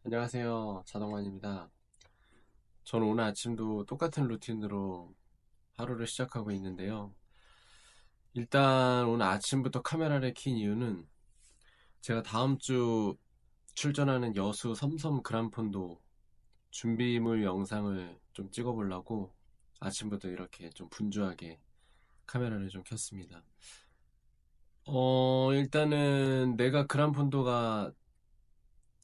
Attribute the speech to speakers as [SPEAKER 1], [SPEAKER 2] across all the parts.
[SPEAKER 1] 안녕하세요. 자동만입니다. 저는 오늘 아침도 똑같은 루틴으로 하루를 시작하고 있는데요. 일단 오늘 아침부터 카메라를 킨 이유는 제가 다음 주 출전하는 여수 섬섬 그란폰도 준비물 영상을 좀 찍어보려고 아침부터 이렇게 좀 분주하게 카메라를 좀 켰습니다. 일단은 내가 그란폰도가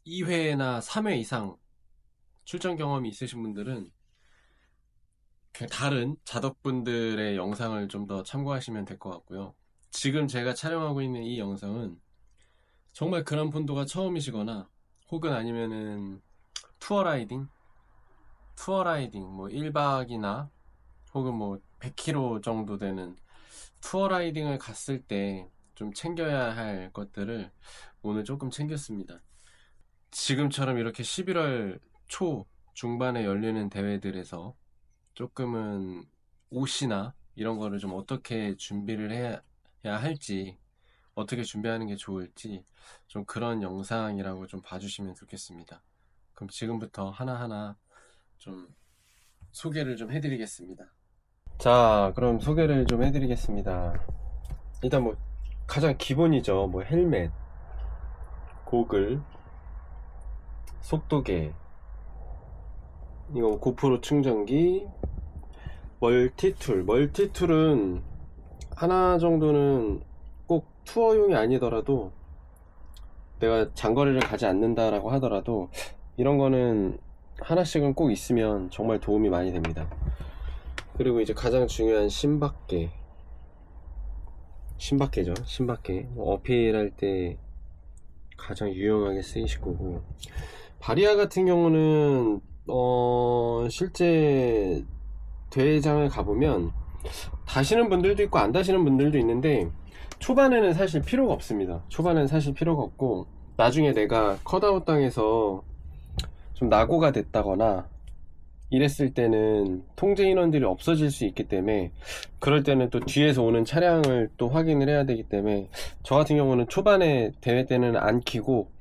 [SPEAKER 1] 2회나 3회 이상 출전 경험이 있으신 분들은 그 다른 자덕분들의 영상을 좀 더 참고하시면 될 것 같고요. 지금 제가 촬영하고 있는 이 영상은 정말 그란폰도가 처음이시거나 혹은 아니면은 투어 라이딩 뭐 1박이나 혹은 뭐 100km 정도 되는 투어 라이딩을 갔을 때 좀 챙겨야 할 것들을 오늘 조금 챙겼습니다. 지금처럼 이렇게 11월 초 중반에 열리는 대회들에서 조금은 옷이나 이런 거를 좀 어떻게 준비를 해야 할지, 어떻게 준비하는 게 좋을지 좀 그런 영상이라고 좀 봐주시면 좋겠습니다. 그럼 지금부터 하나하나 좀 소개를 좀 해드리겠습니다. 자, 그럼 소개를 좀 해드리겠습니다. 일단 뭐 가장 기본이죠. 뭐 헬멧, 고글, 속도계, 이거 고프로 충전기, 멀티툴은 하나 정도는 꼭 투어용이 아니더라도 내가 장거리를 가지 않는다라고 하더라도 이런 거는 하나씩은 꼭 있으면 정말 도움이 많이 됩니다. 그리고 이제 가장 중요한 신박계죠. 신박계 뭐 어필할 때 가장 유용하게 쓰이실 거고, 바리아 같은 경우는 실제 대회장을 가보면 다시는 분들도 있고 안 다시는 분들도 있는데, 초반에는 사실 필요가 없습니다. 초반에는 사실 필요가 없고, 나중에 내가 컷아웃 당해서 좀 낙오가 됐다거나 이랬을 때는 통제 인원들이 없어질 수 있기 때문에, 그럴 때는 또 뒤에서 오는 차량을 또 확인을 해야 되기 때문에 저 같은 경우는 초반에 대회 때는 안 키고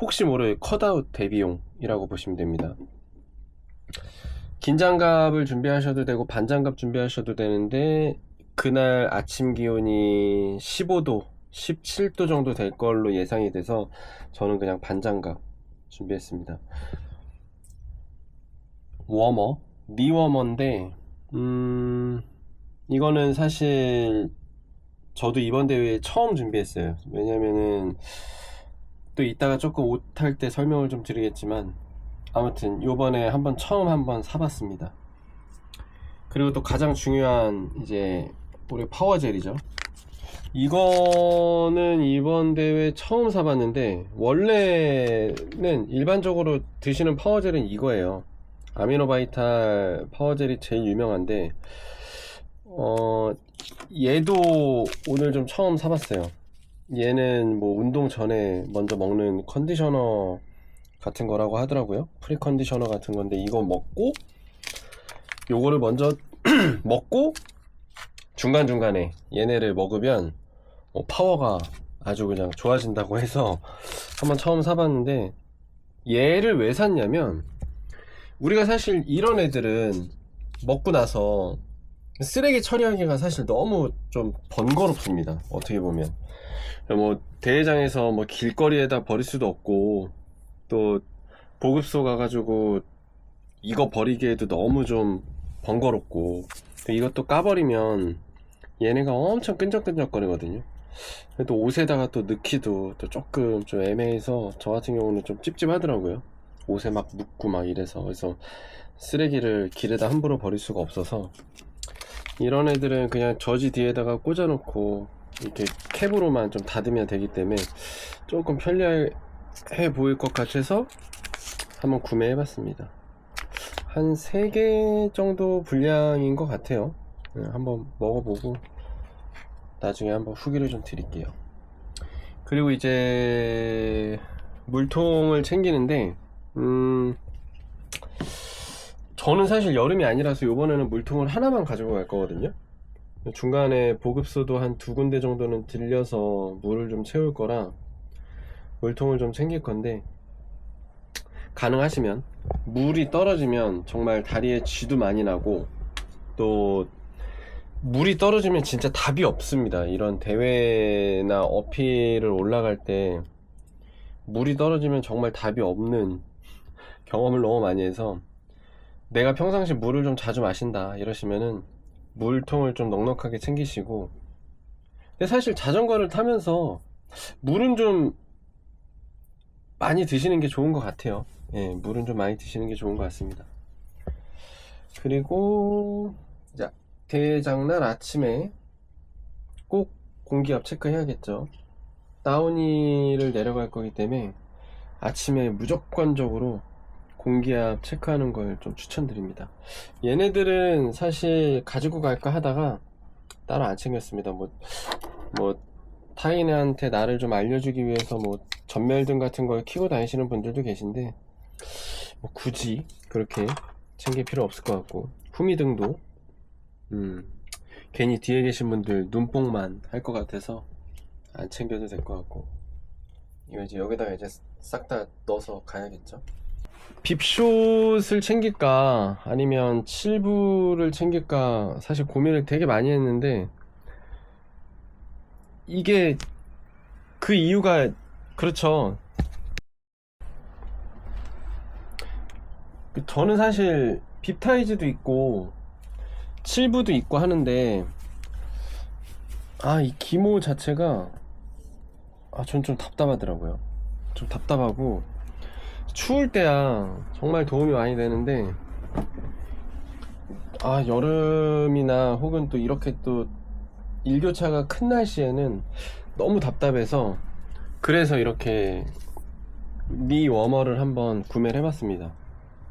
[SPEAKER 1] 혹시 모를 컷아웃 대비용이라고 보시면 됩니다. 긴장갑을 준비하셔도 되고 반장갑 준비하셔도 되는데, 그날 아침 기온이 15도, 17도 정도 될 걸로 예상이 돼서 저는 그냥 반장갑 준비했습니다. 워머, 니워머인데 이거는 사실 저도 이번 대회에 처음 준비했어요. 왜냐면은 또 이따가 조금 옷 탈 때 설명을 좀 드리겠지만, 아무튼 요번에 처음 한번 사봤습니다. 그리고 또 가장 중요한 이제 우리 파워젤이죠. 이거는 이번 대회 처음 사봤는데, 원래는 일반적으로 드시는 파워젤은 이거예요. 아미노바이탈 파워젤이 제일 유명한데, 얘도 오늘 좀 처음 사봤어요. 얘는 뭐 운동 전에 먼저 먹는 컨디셔너 같은 거라고 하더라고요. 프리 컨디셔너 같은 건데, 이거 먹고 요거를 먼저 먹고 중간중간에 얘네를 먹으면 파워가 아주 그냥 좋아진다고 해서 한번 처음 사봤는데, 얘를 왜 샀냐면, 우리가 사실 이런 애들은 먹고 나서 쓰레기 처리하기가 사실 너무 좀 번거롭습니다. 어떻게 보면 뭐 대회장에서 뭐 길거리에다 버릴 수도 없고, 또 보급소 가가지고 이거 버리기에도 너무 좀 번거롭고, 이것도 까버리면 얘네가 엄청 끈적끈적거리거든요. 또 옷에다가 또 넣기도 또 조금 좀 애매해서 저 같은 경우는 좀 찝찝하더라고요. 옷에 막 묻고 막 이래서. 그래서 쓰레기를 길에다 함부로 버릴 수가 없어서, 이런 애들은 그냥 저지 뒤에다가 꽂아 놓고 이렇게 캡으로만 좀 닫으면 되기 때문에 조금 편리해 보일 것 같아서 한번 구매해 봤습니다. 한 3개 정도 분량인 것 같아요. 한번 먹어보고 나중에 한번 후기를 좀 드릴게요. 그리고 이제 물통을 챙기는데, 저는 사실 여름이 아니라서 이번에는 물통을 하나만 가지고 갈 거거든요. 중간에 보급소도 한 2군데 정도는 들려서 물을 좀 채울 거라 물통을 좀 챙길 건데, 가능하시면 물이 떨어지면 정말 다리에 쥐도 많이 나고, 또 물이 떨어지면 진짜 답이 없습니다. 이런 대회나 어필을 올라갈 때 물이 떨어지면 정말 답이 없는 경험을 너무 많이 해서, 내가 평상시 물을 좀 자주 마신다 이러시면은 물통을 좀 넉넉하게 챙기시고, 근데 사실 자전거를 타면서 물은 좀 많이 드시는 게 좋은 것 같아요. 예, 물은 좀 많이 드시는 게 좋은 것 같습니다. 그리고 이제 대장날 아침에 꼭 공기압 체크해야겠죠. 다운힐을 내려갈 거기 때문에 아침에 무조건적으로 공기압 체크하는 걸 좀 추천드립니다. 얘네들은 사실 가지고 갈까 하다가 따로 안 챙겼습니다. 뭐 타인한테 나를 좀 알려주기 위해서 뭐 전멸등 같은 걸 키고 다니시는 분들도 계신데, 뭐 굳이 그렇게 챙길 필요 없을 것 같고, 후미등도 괜히 뒤에 계신 분들 눈뽕만 할 것 같아서 안 챙겨도 될 것 같고, 이거 이제 여기다가 이제 싹 다 넣어서 가야겠죠. 빕숏을 챙길까 아니면 칠부를 챙길까 사실 고민을 되게 많이 했는데, 이게 그 이유가, 그렇죠, 저는 사실 빕타이즈도 있고 칠부도 있고 하는데, 이 기모 자체가 전 좀 답답하더라고요. 좀 답답하고, 추울 때야 정말 도움이 많이 되는데, 여름이나 혹은 또 이렇게 또 일교차가 큰 날씨에는 너무 답답해서, 그래서 이렇게 니 워머를 한번 구매를 해봤습니다.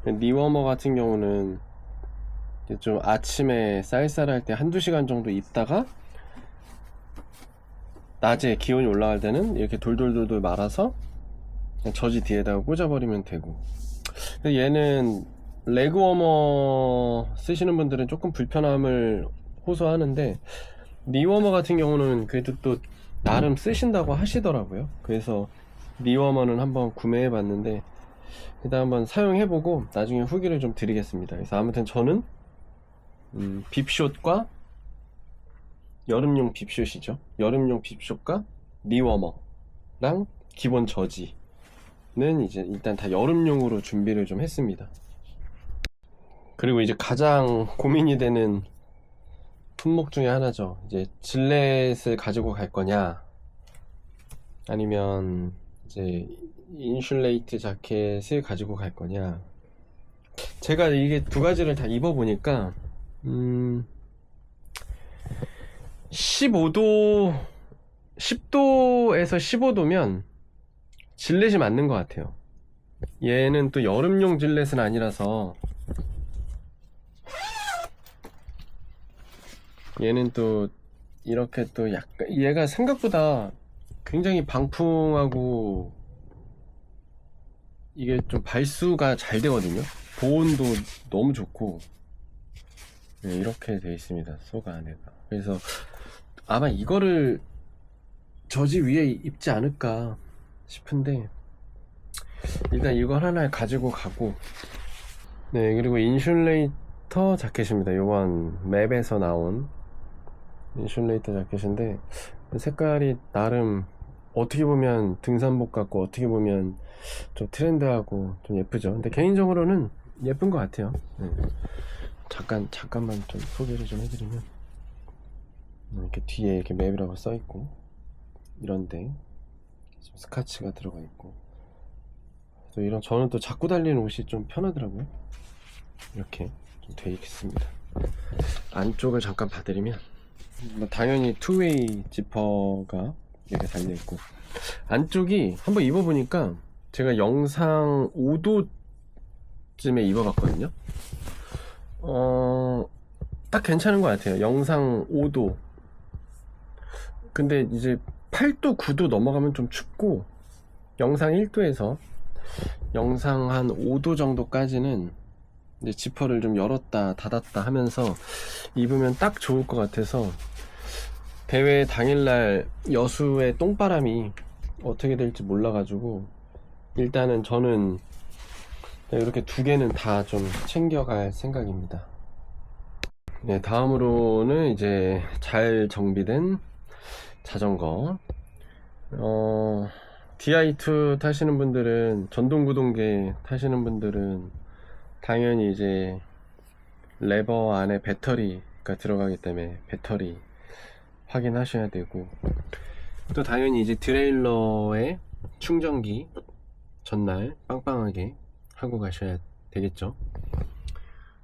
[SPEAKER 1] 니 워머 같은 경우는 좀 아침에 쌀쌀할 때 한두 시간 정도 입다가 낮에 기온이 올라갈 때는 이렇게 돌돌돌돌 말아서 그냥 저지 뒤에다가 꽂아버리면 되고, 얘는 레그 워머 쓰시는 분들은 조금 불편함을 호소하는데, 니 워머 같은 경우는 그래도 또 나름 쓰신다고 하시더라고요. 그래서 니 워머는 한번 구매해 봤는데, 일단 한번 사용해보고 나중에 후기를 좀 드리겠습니다. 그래서 아무튼 저는 빕숏과 여름용 빕숏이죠. 여름용 빕숏과 니워머랑 기본 저지는 이제 일단 다 여름용으로 준비를 좀 했습니다. 그리고 이제 가장 고민이 되는 품목 중에 하나죠. 이제 질렛을 가지고 갈 거냐 아니면 이제 인슐레이트 자켓을 가지고 갈 거냐. 제가 이게 두 가지를 다 입어보니까 10도에서 15도면 질렛이 맞는 것 같아요. 얘는 또 여름용 질렛은 아니라서, 얘는 또 이렇게 또 약간, 얘가 생각보다 굉장히 방풍하고 이게 좀 발수가 잘 되거든요. 보온도 너무 좋고, 네, 이렇게 되어 있습니다. 속 안에가. 그래서 아마 이거를 저지 위에 입지 않을까 싶은데, 일단 이걸 하나 가지고 가고, 네, 그리고 인슐레이터 자켓입니다. 요번 맵에서 나온 인슐레이터 자켓인데, 색깔이 나름 어떻게 보면 등산복 같고 어떻게 보면 좀 트렌드하고 좀 예쁘죠. 근데 개인적으로는 예쁜 것 같아요. 네. 잠깐만 좀 소개를 좀 해드리면, 이렇게 뒤에 이렇게 맵이라고 써있고, 이런데 스카치가 들어가 있고, 또 이런, 저는 또 자꾸 달리는 옷이 좀 편하더라고요. 이렇게 좀 되어 있습니다. 안쪽을 잠깐 봐드리면, 당연히 투웨이 지퍼가 이렇게 달려있고, 안쪽이 한번 입어보니까 제가 영상 5도쯤에 입어봤거든요. 딱 괜찮은 것 같아요. 영상 5도. 근데 이제 8도, 9도 넘어가면 좀 춥고, 영상 1도에서 영상 한 5도 정도까지는 이제 지퍼를 좀 열었다 닫았다 하면서 입으면 딱 좋을 것 같아서, 대회 당일날 여수의 똥바람이 어떻게 될지 몰라가지고 일단은 저는 네, 이렇게 두 개는 다 좀 챙겨갈 생각입니다. 네, 다음으로는 이제 잘 정비된 자전거. DI2 타시는 분들은, 전동구동계 타시는 분들은 당연히 이제 레버 안에 배터리가 들어가기 때문에 배터리 확인하셔야 되고, 또 당연히 이제 트레일러에 충전기 전날 빵빵하게 하고 가셔야 되겠죠.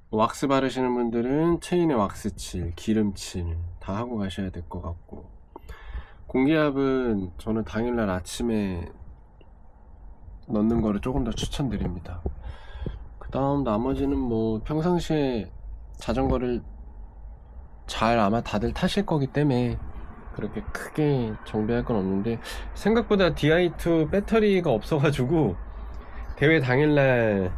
[SPEAKER 1] 왁스 바르시는 분들은 체인에 왁스칠, 기름칠 다 하고 가셔야 될 것 같고, 공기압은 저는 당일날 아침에 넣는 거를 조금 더 추천드립니다. 그 다음 나머지는 뭐 평상시에 자전거를 잘 아마 다들 타실 거기 때문에 그렇게 크게 정비할 건 없는데, 생각보다 DI2 배터리가 없어가지고 대회 당일날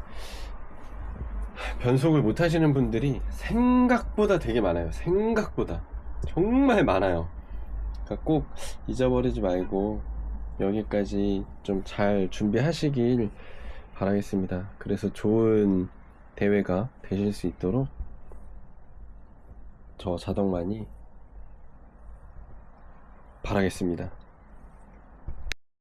[SPEAKER 1] 변속을 못 하시는 분들이 생각보다 되게 많아요. 생각보다 정말 많아요. 그러니까 꼭 잊어버리지 말고 여기까지 좀 잘 준비하시길 바라겠습니다. 그래서 좋은 대회가 되실 수 있도록 저 자덕만이 바라겠습니다.